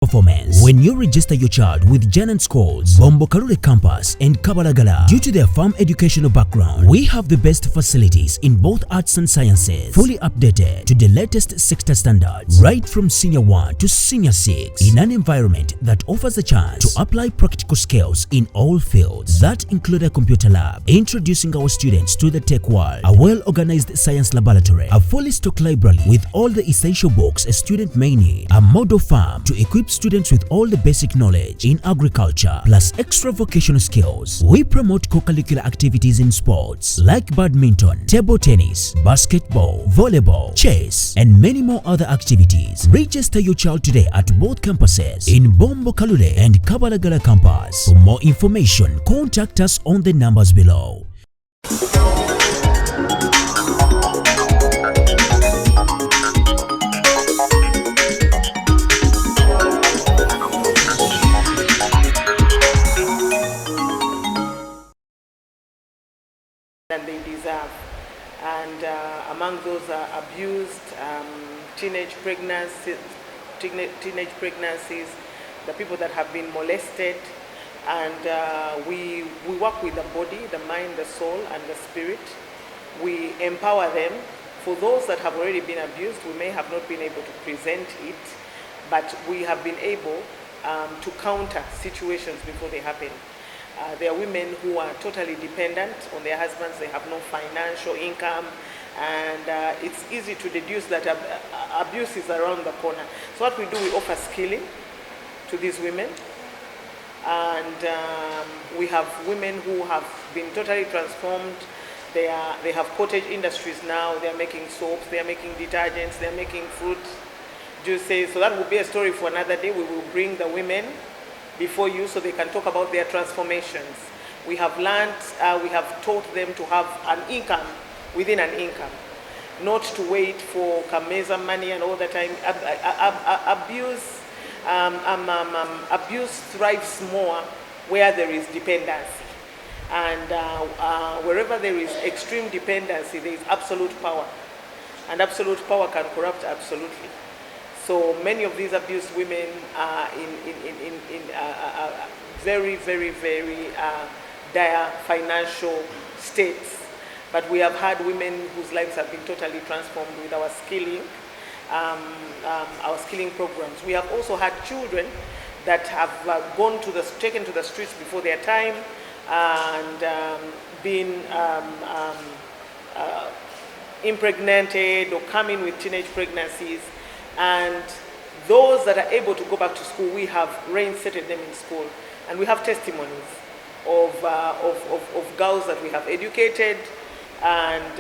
performance. When you register your child with Janan Schools, Bombo Kalule Campus and Kabalagala, due to their farm educational background, we have the best facilities in both arts and sciences, fully updated to the latest sector standards, right from senior 1 to senior 6, in an environment that offers a chance to apply practical skills in all fields. That include a computer lab, introducing our students to the tech world, a well-organized science laboratory, a fully stocked library with all the essential books a student may need, a model farm to equip students with all the basic knowledge in agriculture, plus extra vocational skills. We promote co-curricular activities in sports like badminton, table tennis, basketball, volleyball, chess, and many more other activities. Register your child today at both campuses in Bombo Kalule and Kabalagala campus. For more information, contact us on the numbers below. Than they deserve, and among those are abused, teenage pregnancies, the people that have been molested, and we work with the body, the mind, the soul, and the spirit. We empower them. For those that have already been abused, we may have not been able to present it, but we have been able to counter situations before they happen. There are women who are totally dependent on their husbands. They have no financial income, and it's easy to deduce that abuse is around the corner. So what we do, we offer skilling to these women, and we have women who have been totally transformed. They have cottage industries now. They are making soaps, they are making detergents, they are making fruit juices. So that will be a story for another day. We will bring the women before you so they can talk about their transformations. We have learned, we have taught them to have an income within an income, not to wait for Kameza money and all the time. Abuse thrives more where there is dependency. And wherever there is extreme dependency, there is absolute power. And absolute power can corrupt absolutely. So many of these abused women are in very, very, very dire financial states. But we have had women whose lives have been totally transformed with our skilling programs. We have also had children that have taken to the streets before their time and been impregnated or come in with teenage pregnancies. And those that are able to go back to school, we have reinserted them in school. And we have testimonies of girls that we have educated and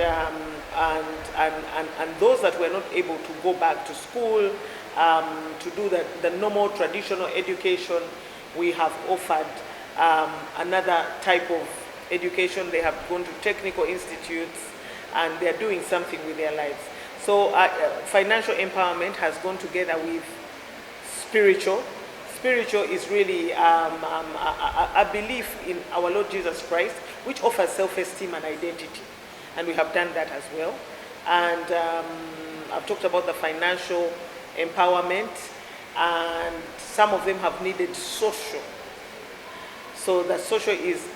those that were not able to go back to school to do the normal traditional education. We have offered another type of education. They have gone to technical institutes and they're doing something with their lives. So financial empowerment has gone together with spiritual. Spiritual is really a belief in our Lord Jesus Christ, which offers self-esteem and identity. And we have done that as well. And I've talked about the financial empowerment, and some of them have needed social. So the social is,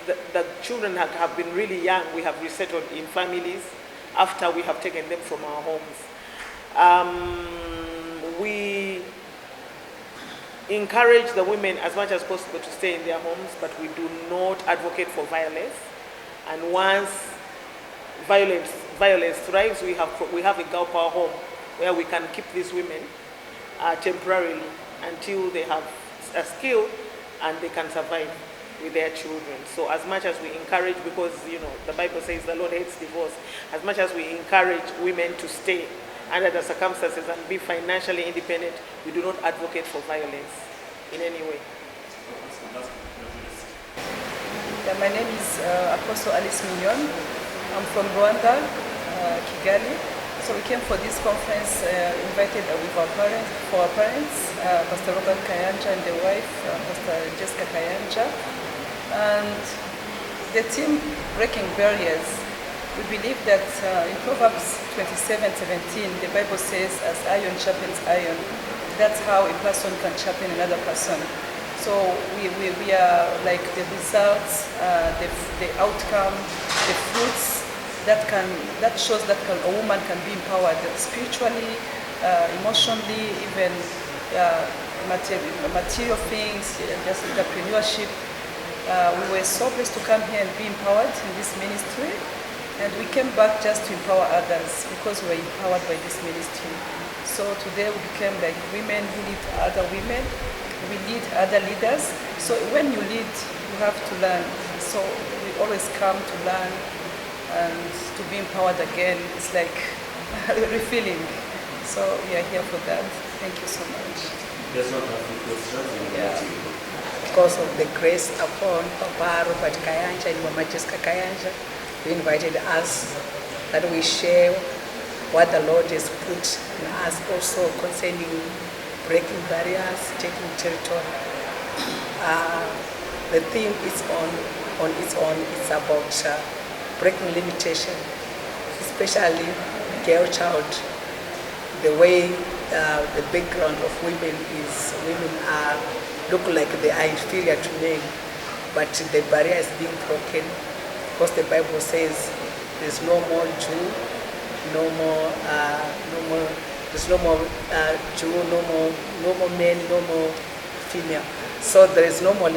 the children have been really young. We have resettled in families after we have taken them from our homes. We encourage the women as much as possible to stay in their homes, but we do not advocate for violence. And once violence thrives, we have a girl power home where we can keep these women temporarily until they have a skill and they can survive with their children. So as much as we encourage, because the Bible says the Lord hates divorce, as much as we encourage women to stay under the circumstances and be financially independent, we do not advocate for violence in any way. Yeah, my name is Apostle Alice Mignon. I'm from Rwanda, Kigali. So we came for this conference invited with our parents, Pastor Robert Kayanja and the wife, Pastor Jessica Kayanja. And the team Breaking Barriers, we believe that in Proverbs 27:17, the Bible says, as iron sharpens iron, that's how a person can champion another person. So we are like the results, the outcome, the fruits that shows that a woman can be empowered spiritually, emotionally, even material things, just entrepreneurship. We were so blessed to come here and be empowered in this ministry, and we came back just to empower others because we were empowered by this ministry. So today we became like women who lead other women, we lead other leaders. So when you lead, you have to learn. So we always come to learn and to be empowered again. It's like refilling. So we are here for that. Thank you so much. There's not a question. Yeah. Because of the grace upon Papa Robert Kayanja and Mama Jessica Kayanja, we invited us that we share what the Lord has put in us also concerning breaking barriers, taking territory. The theme is on its own. It's about breaking limitation, especially girl child. The way the background of women is, women are look like they are inferior to men, but the barrier is being broken because the Bible says there's no more Jew, there's no more Jew, no more men, no more female. So there is no more